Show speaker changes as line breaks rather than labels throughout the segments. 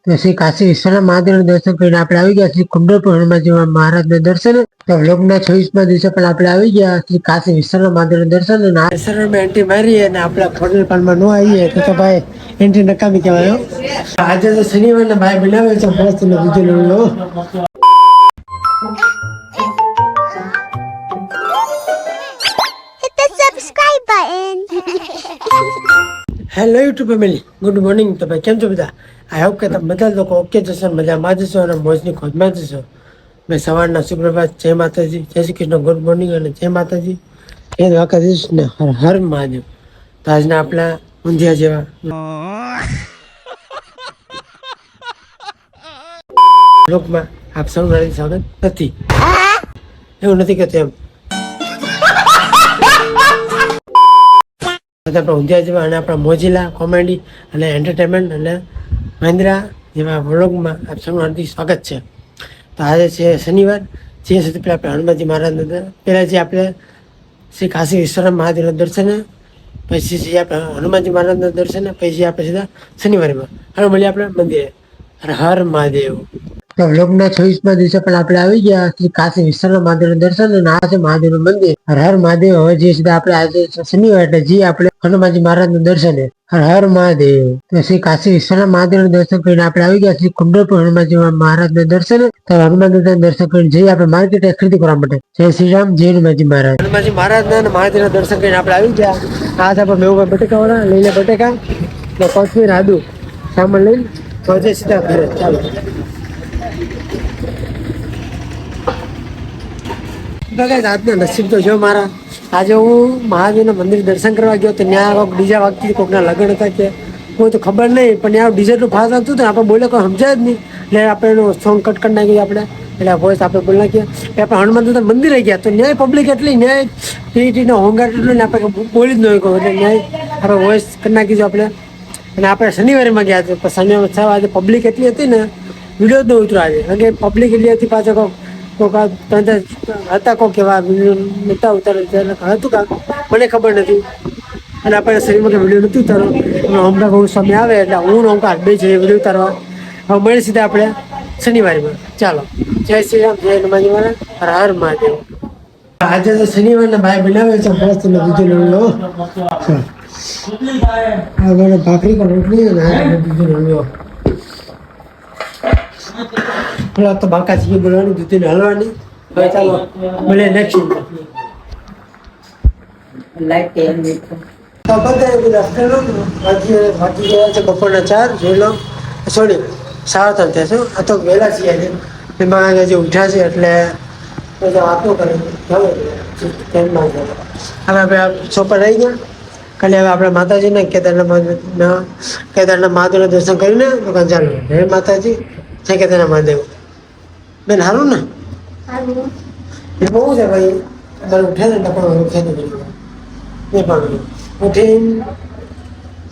તો શ્રી કાશી વિશ્વનાથ મહાદેવના દર્શન કરીને આપણે આવી ગયા શ્રી કુંડલપુર હનુમાનજી મહારાજના દર્શન. તો વ્લોગના 26મા દિવસે પણ આપણે આવી ગયા શ્રી કાશી વિશ્વનાથ મહાદેવના દર્શન. દર્શનમાં એન્ટ્રી મારીએ અને આપણા ખોડલ પાનમાં ન આવીએ તો ભાઈ એન્ટ્રી નકામી કહેવાય. આજે તો શનિવારના ભાઈ બનાવે છે મસ્ત બીજો લો. Hello YouTube family, good morning. તો ભાઈ કેમ છો બધા? આઈ હોપ કે તમે બધા લોકો ઓકે જશો, મજામાં જશો અને મોજની ખોજમાં જશો. મેં સવારના સુપ્રભાત, જય માતાજી, જય શ્રી કૃષ્ણ, ગુડ મોર્નિંગ અને જય માતાજી, જય દ્વારકાધીશ ને હર હર મહાદેવ. તો આજના આપણા ઊંધિયા જેવા લોકમાં આપ સૌનું સ્વાગત નથી. એવું નથી કહેતો એમ. આપણા ઊંધિયા જેવા અને આપણા મોજીલા કોમેડી અને એન્ટરટેનમેન્ટ અને મહિન્દ્રા જેવા વ્લોગમાં આપ સૌનું હાર્દિક સ્વાગત છે. તો આજે છે શનિવાર. જે સુધી પહેલાં આપણે હનુમાનજી મહારાજના પહેલાં જે આપણે શ્રી કાશી વિશ્વનાથ મહાદેવના દર્શન, પછી જે આપણે હનુમાનજી મહારાજના દર્શન, પછી આપણે સીધા શનિવારમાં હવે મળીએ આપણે મંદિરે. હર હર મહાદેવ. તો વ્લોગના 26મા દિવસે પણ આપણે આવી ગયા શ્રી કાશી વિશ્વનાથ મહાદેવના દર્શન અને આ છે મહાદેવનું મંદિર. હર હર મહાદેવ. હવે જે સીધા આપણે આજે શનિવાર એટલે જે આપણે હનુમાનજી મહારાજનું દર્શન. હર હર મહાદેવ. તો શ્રી કાશી વિશ્વનાથ મહાદેવના દર્શન કરીને આપણે આવી ગયા શ્રી કુંડલપુર હનુમાનજી મહારાજના દર્શન. તો હનુમાનજીના દર્શન કરીને જઈએ આપણે માર્કેટે ખરીદી કરવા માટે. જય શ્રી રામ, જય હનુમાનજી મહારાજ. હનુમાનજી મહારાજના અને મહાદેવના દર્શન કરીને આપણે આવી ગયા. આ છે આપણે મેવું બટેકા વાળા, લઈને બટેકા ને કોથમીર આદુ સામાન લઈને પહોંચે સીધા ઘરે. ચાલો આજના નસીબ તો જો મારા, આજે હું મહાદેવના મંદિર દર્શન કરવા ગયો તો ત્યાં બીજા વાગતી કોઈકના લગ્ન હતા કે કોઈ તો ખબર નહીં, પણ ત્યાં ડીઝલનું ફાસ આવતું હતું. આપણે બોલે કોઈ સમજાય જ નહીં એટલે આપણે એનું સોંગ કટ કરી નાખ્યું. આપણે એટલે વોઇસ આપણે બોલી નાખીએ. આપણે હનુમાન દાદા મંદિરે ગયા તો ન્યાય પબ્લિક એટલી, ન્યાય ટીટીનો હોંગાટ એટલું ને આપણે બોલી જ નહીં કહું એટલે ન્યાય આપણે વોઇસ કરી નાખીશું આપણે. અને આપણે શનિવારમાં ગયા હતા. શનિવાર આજે પબ્લિક એટલી હતી ને વિડીયો જ ન ઉતરો આજે, કારણ કે પબ્લિક એટલી હતી. પાછળ કોઈક હતા કોઈક એવા નતા ઉતારે હતું કાંક મને ખબર નથી. અને આપણે શરીરમાં કે વિડીયો નથી ઉતારો. હમણાં બહુ સમય આવે એટલે હું નોંકા બે છે વિડીયો ઉતારવા. હવે મળી સીધા આપણે શનિવારમાં. ચાલો, જય શ્રી રામ, જય હનુમાનજી મહારાજ, હર હર મહાદેવ. આજે તો શનિવારના ભાઈ બનાવે છે મસ્ત બીજો લો. ભાખરી પણ રોટલી અને બીજો લો. તો બાકા છીએ બોલવાની, દૂધીને હલવાની. હવે ચાલો મળીએ નેક્સ્ટ. વાગી ગયા છે બપોરના 4. જોઈ લો, સોરી 7:30 થયા છે. આ તો વહેલા છીએ આજે. એમાં આજે ઉઠ્યા છે એટલે વાતો કરે. હવે આપણે સોપર રહી ગયા. કાલે હવે આપણે માતાજીને કેદારના મહાદેવના દર્શન કરીને દુકાન ચાલુ. હે માતાજી, જય કેદારના મહાદેવ. બેન સારું ને? એ બહુ છે ભાઈ. તારે ઉઠે ને પણ ઉઠે નહીં. એ પણ ઉઠીને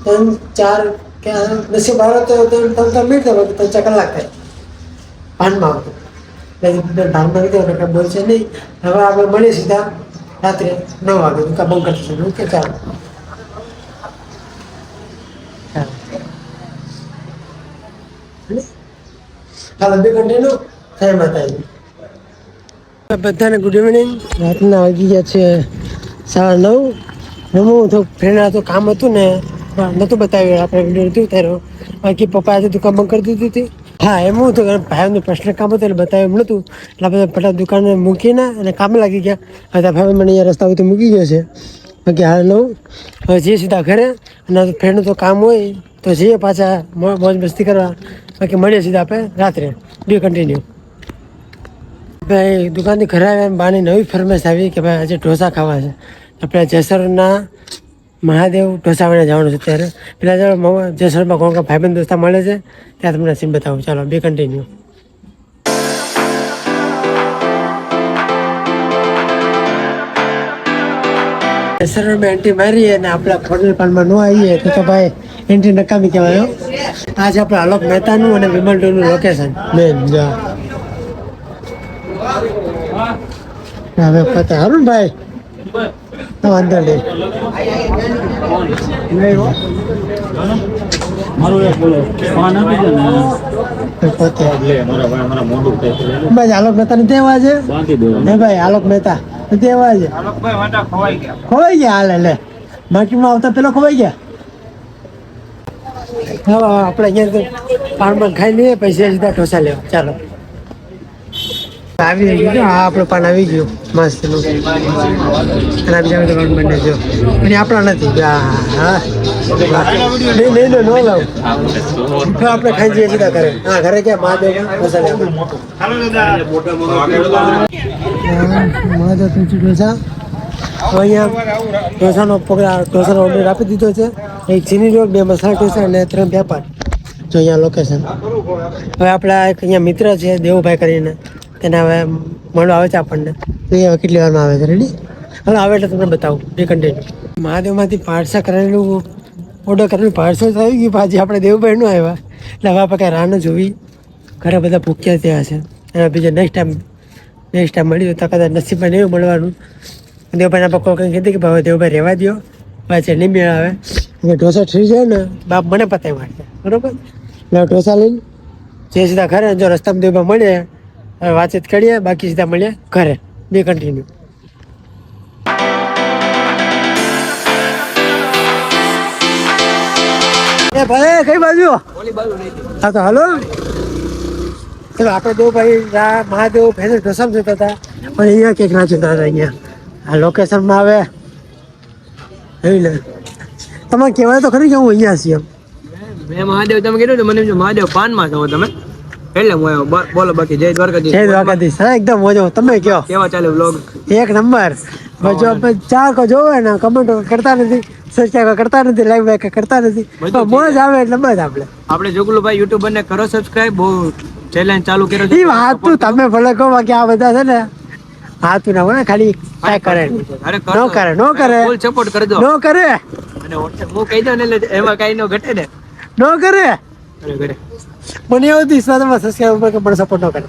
3-4 કે નસીબ આવે તો 3 મિનિટ થાય, 3-4 કલાક થાય ભાનમાં આવતો. ભાનમાં કીધું કે બોલશે નહીં. હવે આપણે મળીએ સીધા રાત્રે 9 વાગે. દુકાન બંધ કરશે. ઓકે, ચાલો. હાલો, બે કન્ટિન્યુ. જય માતાજી. બધાને ગુડ ઇવનિંગ. રાતના વાગી ગયા છે 9:30. હું થોડુંક ફ્રેન્ડ તો કામ હતું ને નહોતું બતાવ્યું, આપણે વિડીયો નથી ઉતાર્યો. બાકી પપ્પા આજે દુકાન બંધ કરી દીધી હતી. હા, એમ હતું કે ભાઈનું પર્સનલ કામ હતું એટલે બતાવ્યું એમ નહોતું. એટલે આપણે ફટાફટ દુકાને મૂકીને અને કામ લાગી ગયા. હવે ભાઈ મને અહીંયા રસ્તા હોય તો મૂકી ગયો છે. બાકી હાલ હવે જઈએ સીધા ઘરે. અને ફ્રેન્ડનું તો કામ હોય તો જઈએ પાછા મોજ મસ્તી કરવા. બાકી મળીએ સીધા આપણે રાત્રે. બે કન્ટિન્યુ. ભાઈ દુકાનથી ઘરે આવ્યા બાની નવી ફરમાઈશ આવી કે ભાઈ આજે ઢોસા ખાવા છે. આપણે જેસરના મહાદેવ ઢોસાવાળા જવાનું છે. ત્યારે પેલા જેસરમાં કોણ ભાઈબંધ દોસ્તા મળે છે ત્યાં તમને સીન બતાવું. ચાલો, બે કન્ટિન્યુ. જેસરમાં એન્ટ્રી મારીએ અને આપણા ખોડલ પાનમાં ન આવીએ તો ભાઈ એન્ટ્રી નકામી કહેવાય. આ છે આપણે આલોક મહેતાનું અને વિમલ ટોનું લોકેશન. મેન હવે પતા હારું ને ભાઈ, વાંધો નહીં.
મારું એક બોલો પાન આપી દે ને
પોતે
લે મારા મોઢું થાય
ભાઈ આલોક મહેતા નથી એવા છે
બાંધી દો
હે ભાઈ આલોક મહેતા નથી એવા છે
આલોકભાઈ વાટા
ખોવાઈ ગયા હાલે લે માર્કેટમાં આવતા પેલા ખોવાઈ ગયા હા આપણે અહીંયા પાનમાં ખાઈ લઈએ પૈસા સીધા ઢોસા લેવા ચાલો આવી ગયું હા આપણું પાન આવી ગયું મસ્ત નું અને બીજા બધા પાન બને જો પણ આપણા નથી હા નહીં નહીં નો લાવ આપણે ખાઈ જઈએ સીધા ઘરે હા ઘરે ક્યાં મહાદેવ ઢોસા લેવા મહાદેવ ઢોસા અહીંયા ઢોસાનો ઢોસાનો ઓર્ડર આપી દીધો છે એક ચીની રોલ 2 મસાલા ઢોસા અને 3 વેપાર જો અહીંયા લોકેશન હવે આપણા એક અહીંયા મિત્ર છે દેવુભાઈ કરીને તેને હવે મળવા આવે છે આપણને તો એ કેટલી વારમાં આવે છે રેડી હવે આવે એટલે તમને બતાવું એ કન્ટેન્ટ મહાદેવમાંથી પાર્સલ કરેલું ઓર્ડર કરેલું પાર્સલ આવી ગયું પાછી આપણે દેવુભાઈનું આવ્યા એટલે હવે આપણે કાંઈ રાહ ન જોવી ઘરે બધા ભૂખ્યા ત્યાં છે અને બીજા નેક્સ્ટ ટાઈમ મળ્યું તો કદાચ નસીબમાં નહીં મળવાનું દેવભાઈને આપણે કોઈ કીધું કે ભાઈ દેવભાઈ રહેવા દો પાછી નહીં મેળ આવે એટલે ઢોસા ઠરી જાય ને બાપ મને પતાવી મારશે બરોબર એટલે ઢોસા લઈને જે સીધા ઘરે જો રસ્તામાં દેવભાઈ મળે હવે વાતચીત કરીએ બાકી સીધા મળીએ ઘરે બે કન્ટિન્યુ એ ભાઈ કઈ બાજુ હા તો હાલો ચલો આપણે દેવભાઈ મહાદેવ ભેંસ ઢોસામાં જતા હતા પણ અહીંયા કેક ના જતા હતા અહીંયા આ લોકેશનમાં આવે એવી ને તમે કહેવાય તો ખરી કે હું અહીંયા છીએ
મેં મહાદેવ તમે કીધું તો મને મહાદેવ પાનમાં છો તમે એટલે હું આવ્યો બોલો બાકી જય દ્વારકાધીશ
જય દ્વારકાધીશ હા એકદમ મજો તમે કયો
કેવા ચાલે વ્લોગ
એક નંબર જો ચાર કો જોવે ને કમેન્ટ કરતા નથી સબસ્ક્રાઇબ કરતા નથી લાઈક બાઈક કરતા નથી મોજ આવે એટલે બસ
આપણે જોગલુભાઈ યુટ્યુબર ને કરો સબસ્ક્રાઇબ બહુ ચેલેન્જ ચાલુ કર્યો
એ વાત તું તમે ભલે કહો બાકી આ બધા છે ને હા તું ના હોય ખાલી કાંઈ કરે નો કરે
ફૂલ સપોર્ટ કરજો
નો કરે
અને હું કહી દઉં ને એટલે એમાં કઈ નો ઘટે ને
નો કરે
કરે
મને એવું વિશ્વાસ સબસ્ક્રાઇબ ઉપર કે મને સપોર્ટ ન કરે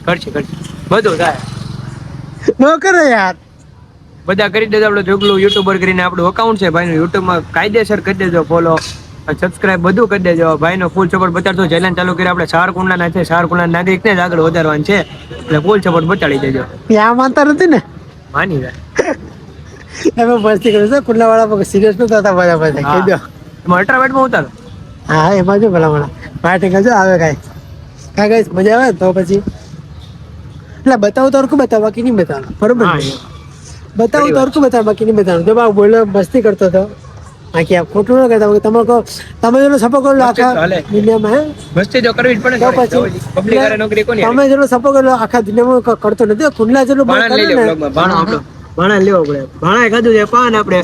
કરશે બધું થાય
નો કરે યાર
બધા કરી દેજો આપણે જોગલું યુટ્યુબર કરીને આપણું અકાઉન્ટ છે ભાઈનું યુટ્યુબમાં કાયદેસર કરી દેજો ફોલો સબસ્ક્રાઇબ બધું કરી દેજો ભાઈનો ફૂલ સપોર્ટ બતાડજો ચેલેન્જ ચાલુ કરી આપણે સારકુંડલાના છે સારકુંડલા નાગરિકને જ આગળ વધારવાનું છે એટલે ફૂલ સપોર્ટ બતાડી દેજો
ત્યાં માનતા નથી ને
માની જાય
એમાં મસ્તી કરે છે કુંડલા વાળા સિરિયસ નતા હતા બધા બધા કહી દો
એમાં અલ્ટ્રાવેટમાં ઉતારો
હા એમાં જો ભલામણ પાર્ટી કરજો આવે કાંઈ મજા આવે તો પછી એટલે બતાવું તો અરકું બતાવ બાકી નહીં બતાવવાનું બરોબર બતાવું તો અરકું બતાવ બાકી નહીં બતાવવાનું જો બા બોલો મસ્તી કરતો હતો બાકી આ ખોટું ન કરતા તમે કહો તમે જેનો સપોર્ટ કરો આખા દુનિયામાં હે
મસ્તી જો કરવી જ પડે
તો પછી
પબ્લિક આરે નોકરી કોની
તમે જેનો સપોર્ટ કરો આખા દુનિયામાં કરતો નથી કુંડલા જેટલું
ભાણા લઈ લે બ્લોગમાં ભાણા આપણો ભાણા લેવો પડે ભાણા ખાધું છે પાન આપણે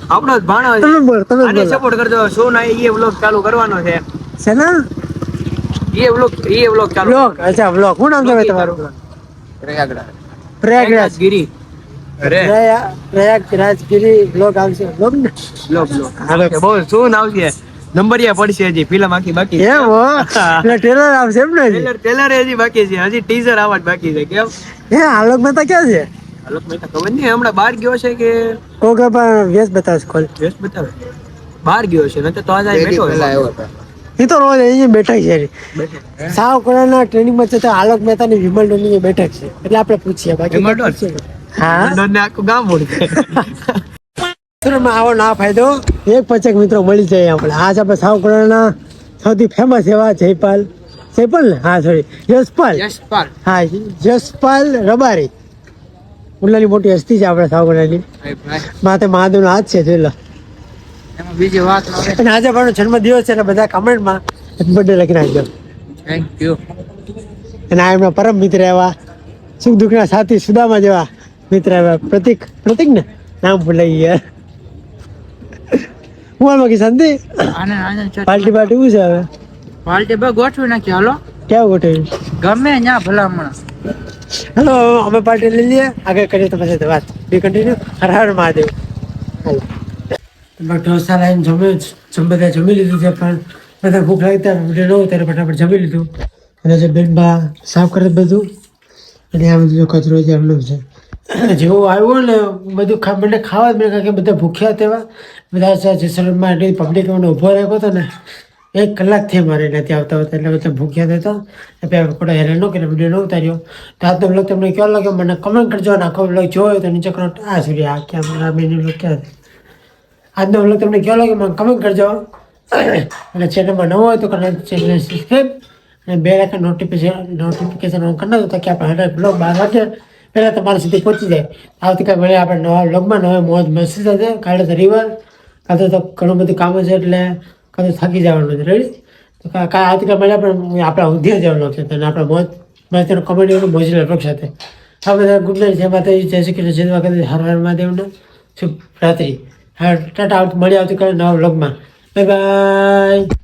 આપણો જ ભાણો છે
તમે બોલ
આને સપોર્ટ કરજો શું ના એ વ્લોગ ચાલુ કરવાનો છે
સેના
એ વ્લોગ ચાલુ
બ્લોગ અચ્છા બ્લોગ શું નામ છે તમારું પ્રયાગરાજ
ગીરી અરે
રાજગીરી બ્લોગ આવશે બ્લોગ ને
બ્લોગ બહુ શું નામ છે નંબરિયા પડશે હજી ફિલ્મ આખી બાકી છે
એમ હો એટલે ટ્રેલર આવશે એમ ને
ટ્રેલર હજી બાકી છે હજી ટીઝર આવવા જ બાકી છે કેમ
હે આલોક મહેતા ક્યાં છે
આલોક મહેતા ખબર નહીં હમણાં બહાર ગયો છે કે
કોકે પણ વેસ બતાવશે કોલ
વેસ્ટ બતાવે બહાર ગયો છે નતર તો આજે બેઠો
એ તો રોજ અહીંયા બેઠક છે સાવ કોરોના ટ્રેનિંગમાં છે તો આલોક મહેતાની વિમલ ડોની બેઠક છે એટલે આપણે પૂછીએ બાકી હા
આખું ગામ બોલશે
સુરતમાં આવો ના ફાયદો એક પચક મિત્રો મળી જાય આપણે આજ આપણે સાવ કોરોના સૌથી ફેમસ એવા જયપાલ ને હા સોરી યશપાલ હા યશપાલ રબારી ઉલ્લાની મોટી હસ્તી છે આપણે સાવ કોરોનાની માથે મહાદેવનો હાથ છે જોઈ લો
બીજી વાત
અને આજે પણ જન્મદિવસ છે એટલે બધા કમેન્ટમાં હેપી બર્થડે લખી નાખજો
થેન્ક યુ
અને આ એમના પરમ મિત્ર એવા સુખ દુઃખના સાથી સુદામા જેવા મિત્ર એવા પ્રતિક ને નામ ભૂલાઈ ગયા હું આમાં શાંતિ પાર્ટી શું છે હવે
પાર્ટી બસ ગોઠવી નાખી હાલો
ક્યાં ગોઠવી
ગમે ત્યાં ભલામણ
હેલો અમે પાર્ટી લઈ લઈએ આગળ કરીએ તો પછી વાત બી કન્ટિન્યુ હર હર મહાદેવ હાલો ઢોસા લાઈને બધા જમી લીધું છે પણ બધા ભૂખ લાગતા વિડીયો ન હોય ત્યારે ફટાફટ જમી લીધું અને જે બેનબા સાફ કરે બધું અને આ બધું કચરો છે એમનું છે જેવું આવ્યું ને બધું મને ખાવા જ મેં કે બધા ભૂખ્યા તેવા બધા જેસલમાં એટલી પબ્લિક મને ઊભો રાખ્યો હતો ને 1 કલાક થઈ મારે નથી આવતા હોતા એટલે બધા ભૂખ્યા થતા એટલે આપણે ખોટા હેરાન ન કરે વિડીયો ન ઉતાર્યો તો આજનો બ્લોગ તમને કેવો લાગ્યો મને કમેન્ટ કરજો અને આખો બ્લોગ જોયો તો નીચે કરો આ ક્યાં આ મેનુ બ્લોગ ક્યાં આજનો બ્લોગ તમને કેવો લાગ્યો મને કમેન્ટ કરજો અને ચેનલમાં નવો હોય તો ચેનલને સબસ્ક્રાઈબ અને બે આઇકન નોટિફિકેશન ઓન કરી નાખો તાકી આપણે હરેક બ્લોગ 12 વાગે પહેલાં તમારા સુધી પહોંચી જાય આવતીકાલે મળીએ આપણે નવા બ્લોગમાં નવા મોજ મસ્તી સાથે કાલે તો રિવર કાલે તો ઘણું બધું કામ છે એટલે કાલે થાકી જવાનું છે રેડી તો આવતીકાલે મળીએ આપણે આપણા ઉદ્યોગ જવાનું છે અને આપણે મોજ મસ્તીનો કોમેડીનું મોજીલા બ્લોગ સાથે આ બધા ગુડ નાઇટ જય માતાજી જય શ્રી કૃષ્ણ જય માતાજી હર હર મહાદેવને શુભ રાત્રિ હા ટાટા મળીએ આવતીકાલે નવા બ્લોગમાં બાય બાય